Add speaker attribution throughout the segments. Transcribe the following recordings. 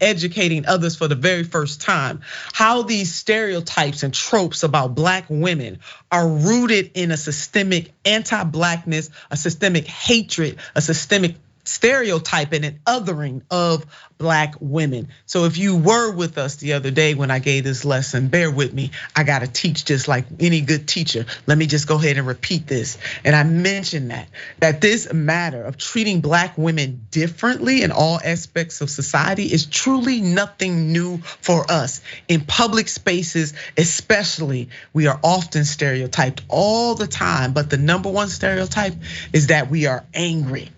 Speaker 1: educating others for the very first time, how these stereotypes and tropes about Black women are rooted in a systemic anti-Blackness, a systemic hatred, a systemic stereotyping and othering of Black women. So if you were with us the other day when I gave this lesson, bear with me. I gotta teach just like any good teacher. Let me just go ahead and repeat this. And I mentioned that this matter of treating Black women differently in all aspects of society is truly nothing new for us. In public spaces, especially, we are often stereotyped all the time. But the number one stereotype is that we are angry.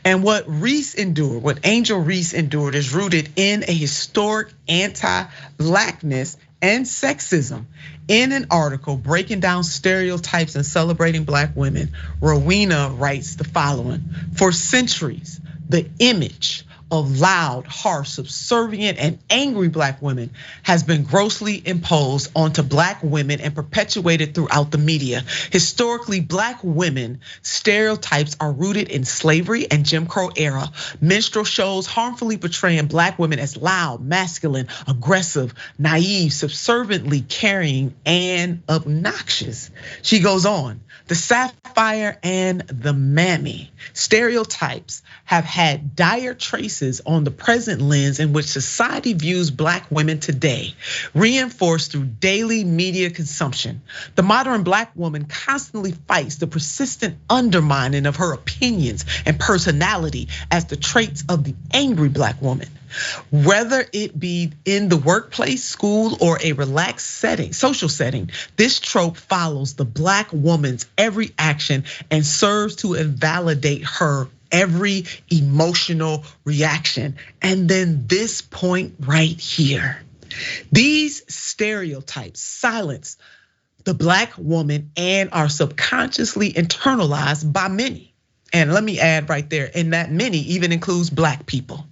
Speaker 1: And what Reese endured, what Angel Reese endured, is rooted in a historic anti-Blackness and sexism. In an article breaking down stereotypes and celebrating Black women, Rowena writes the following: for centuries, the image of loud, harsh, subservient, and angry Black women has been grossly imposed onto Black women and perpetuated throughout the media. Historically, Black women stereotypes are rooted in slavery and Jim Crow era. Minstrel shows harmfully portraying Black women as loud, masculine, aggressive, naive, subserviently caring, and obnoxious. She goes on, the sapphire and the mammy stereotypes have had dire traces on the present lens in which society views Black women today, reinforced through daily media consumption. The modern Black woman constantly fights the persistent undermining of her opinions and personality as the traits of the angry Black woman. Whether it be in the workplace, school, or a relaxed setting, social setting, this trope follows the Black woman's every action and serves to invalidate her every emotional reaction. And then this point right here. These stereotypes silence the Black woman and are subconsciously internalized by many. And let me add right there, and that many even includes Black people.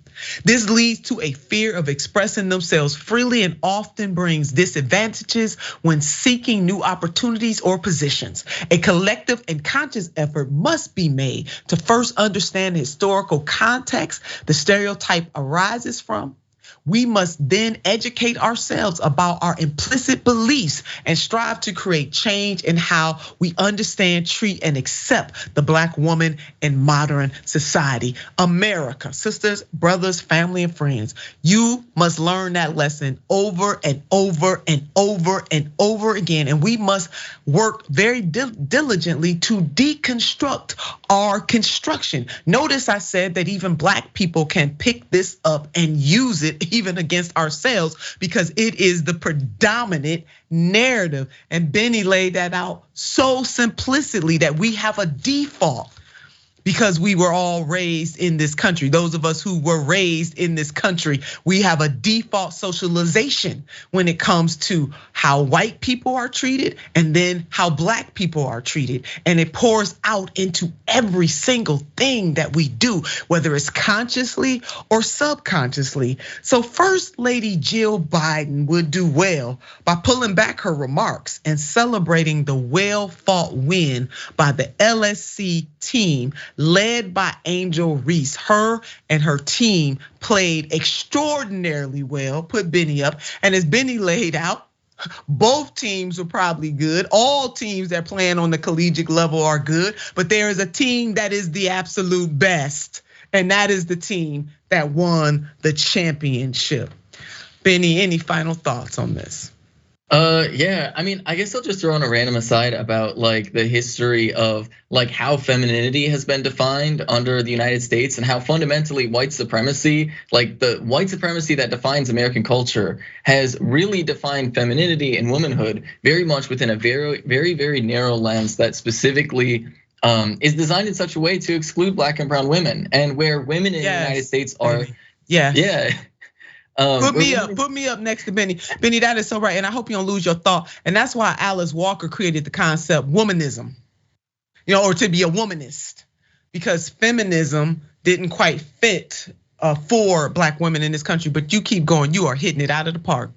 Speaker 1: This leads to a fear of expressing themselves freely and often brings disadvantages when seeking new opportunities or positions. A collective and conscious effort must be made to first understand the historical context the stereotype arises from. We must then educate ourselves about our implicit beliefs and strive to create change in how we understand, treat, and accept the Black woman in modern society. America, sisters, brothers, family, and friends, you must learn that lesson over and over and over and over again. And we must work very diligently to deconstruct our construction. Notice I said that even Black people can pick this up and use it even against ourselves because it is the predominant narrative. And Bennie laid that out so simplicitely that we have a default because we were all raised in this country. Those of us who were raised in this country, we have a default socialization when it comes to how white people are treated and then how Black people are treated. And it pours out into every single thing that we do, whether it's consciously or subconsciously. So First Lady Jill Biden would do well by pulling back her remarks and celebrating the well-fought win by the LSC team led by Angel Reese. Her and her team played extraordinarily well, put Bennie up. And as Bennie laid out, both teams are probably good. All teams that playing on the collegiate level are good, but there is a team that is the absolute best. And that is the team that won the championship. Bennie, any final thoughts on this?
Speaker 2: Yeah, I mean, I guess I'll just throw in a random aside about like the history of like how femininity has been defined under the United States and how fundamentally white supremacy, like the white supremacy that defines American culture, has really defined femininity and womanhood very much within a very narrow lens that specifically is designed in such a way to exclude Black and brown women, and where women in the United States are, yeah.
Speaker 1: Put me up next to Bennie. Bennie, that is so right. And I hope you don't lose your thought. And that's why Alice Walker created the concept womanism, or to be a womanist, because feminism didn't quite fit for Black women in this country. But you keep going, you are hitting it out of the park.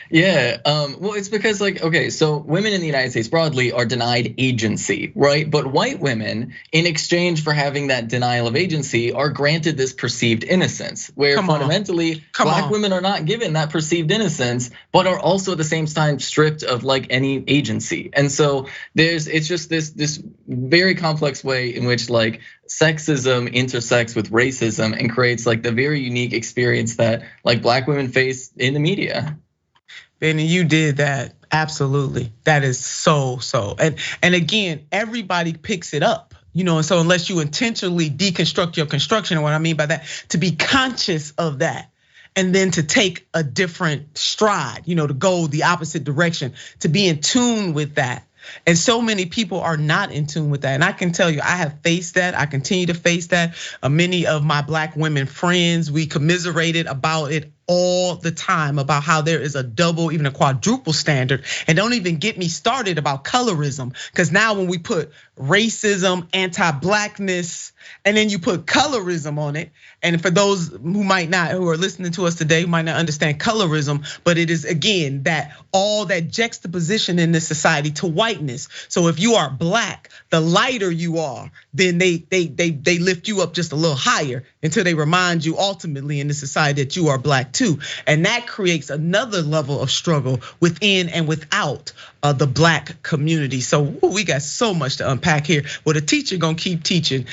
Speaker 2: Yeah, well, it's because like, okay, so women in the United States broadly are denied agency, right? But white women, in exchange for having that denial of agency, are granted this perceived innocence, where
Speaker 1: Come on,
Speaker 2: fundamentally
Speaker 1: come
Speaker 2: Black
Speaker 1: on.
Speaker 2: women are not given that perceived innocence, but are also at the same time stripped of like any agency. And so it's just this very complex way in which like sexism intersects with racism and creates like the very unique experience that like Black women face in the media.
Speaker 1: Benny, you did that. Absolutely. That is so. And again, everybody picks it up. And so unless you intentionally deconstruct your construction, and what I mean by that, to be conscious of that. And then to take a different stride, to go the opposite direction, to be in tune with that. And so many people are not in tune with that. And I can tell you, I have faced that. I continue to face that. Many of my Black women friends, we commiserated about it all the time, about how there is a double, even a quadruple standard. And don't even get me started about colorism, because now when we put racism, anti-blackness, and then you put colorism on it. And for those who are listening to us today, who might not understand colorism, but it is again that all that juxtaposition in this society to whiteness. So if you are Black, the lighter you are, then they lift you up just a little higher until they remind you ultimately in the society that you are Black too. And that creates another level of struggle within and without the Black community. So we got so much to unpack here. Well, the teacher gonna keep teaching.